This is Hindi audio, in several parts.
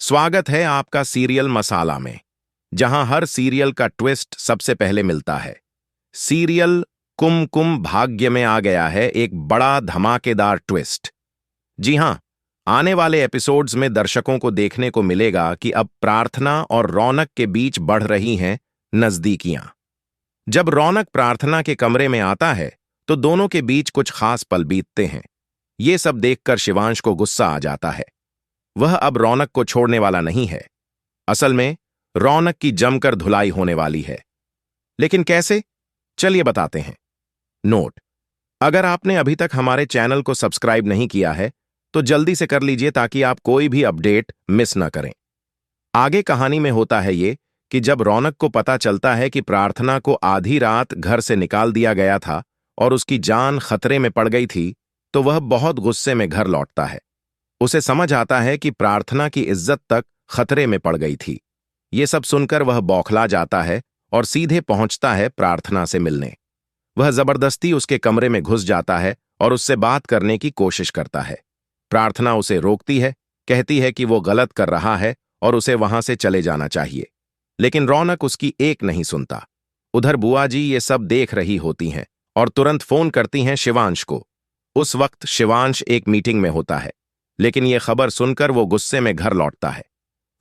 स्वागत है आपका सीरियल मसाला में, जहां हर सीरियल का ट्विस्ट सबसे पहले मिलता है। सीरियल कुमकुम भाग्य में आ गया है एक बड़ा धमाकेदार ट्विस्ट। जी हां, आने वाले एपिसोड्स में दर्शकों को देखने को मिलेगा कि अब प्रार्थना और रौनक के बीच बढ़ रही हैं नजदीकियां। जब रौनक प्रार्थना के कमरे में आता है तो दोनों के बीच कुछ खास पल बीतते हैं। ये सब देखकर शिवांश को गुस्सा आ जाता है। वह अब रौनक को छोड़ने वाला नहीं है। असल में रौनक की जमकर धुलाई होने वाली है। लेकिन कैसे? चलिए बताते हैं। नोट: अगर आपने अभी तक हमारे चैनल को सब्सक्राइब नहीं किया है तो जल्दी से कर लीजिए ताकि आप कोई भी अपडेट मिस न करें। आगे कहानी में होता है ये कि जब रौनक को पता चलता है कि प्रार्थना को आधी रात घर से निकाल दिया गया था और उसकी जान खतरे में पड़ गई थी, तो वह बहुत गुस्से में घर लौटता है। उसे समझ आता है कि प्रार्थना की इज्जत तक खतरे में पड़ गई थी। ये सब सुनकर वह बौखला जाता है और सीधे पहुंचता है प्रार्थना से मिलने। वह जबरदस्ती उसके कमरे में घुस जाता है और उससे बात करने की कोशिश करता है। प्रार्थना उसे रोकती है, कहती है कि वो गलत कर रहा है और उसे वहां से चले जाना चाहिए। लेकिन रौनक उसकी एक नहीं सुनता। उधर बुआ जी ये सब देख रही होती हैं और तुरंत फोन करती हैं शिवांश को। उस वक्त शिवांश एक मीटिंग में होता है, लेकिन यह खबर सुनकर वो गुस्से में घर लौटता है।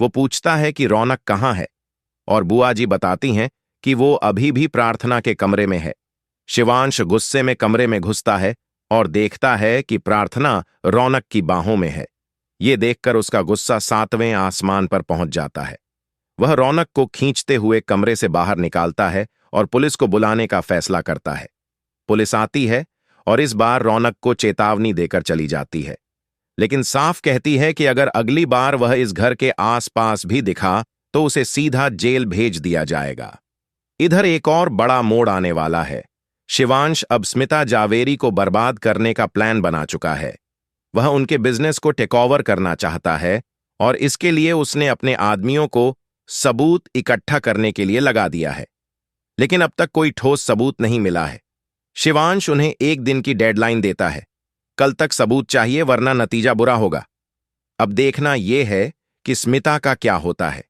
वो पूछता है कि रौनक कहाँ है, और बुआ जी बताती हैं कि वो अभी भी प्रार्थना के कमरे में है। शिवांश गुस्से में कमरे में घुसता है और देखता है कि प्रार्थना रौनक की बाहों में है। ये देखकर उसका गुस्सा 7वें आसमान पर पहुंच जाता है। वह रौनक को खींचते हुए कमरे से बाहर निकालता है और पुलिस को बुलाने का फैसला करता है। पुलिस आती है और इस बार रौनक को चेतावनी देकर चली जाती है, लेकिन साफ कहती है कि अगर अगली बार वह इस घर के आसपास भी दिखा तो उसे सीधा जेल भेज दिया जाएगा। इधर एक और बड़ा मोड़ आने वाला है। शिवांश अब स्मिता जावेरी को बर्बाद करने का प्लान बना चुका है। वह उनके बिजनेस को टेक ओवर करना चाहता है और इसके लिए उसने अपने आदमियों को सबूत इकट्ठा करने के लिए लगा दिया है। लेकिन अब तक कोई ठोस सबूत नहीं मिला है। शिवांश उन्हें एक दिन की डेडलाइन देता है। कल तक सबूत चाहिए वरना नतीजा बुरा होगा। अब देखना यह है कि स्मिता का क्या होता है।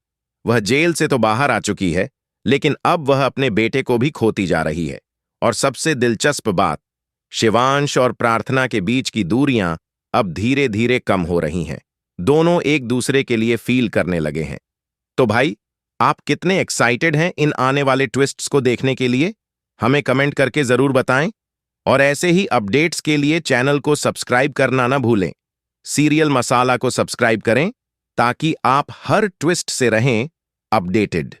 वह जेल से तो बाहर आ चुकी है, लेकिन अब वह अपने बेटे को भी खोती जा रही है। और सबसे दिलचस्प बात, शिवांश और प्रार्थना के बीच की दूरियां अब धीरे धीरे कम हो रही हैं। दोनों एक दूसरे के लिए फील करने लगे हैं। तो भाई, आप कितने एक्साइटेड हैं इन आने वाले ट्विस्ट्स को देखने के लिए? हमें कमेंट करके जरूर बताएं। और ऐसे ही अपडेट्स के लिए चैनल को सब्सक्राइब करना ना भूलें। सीरियल मसाला को सब्सक्राइब करें ताकि आप हर ट्विस्ट से रहें अपडेटेड।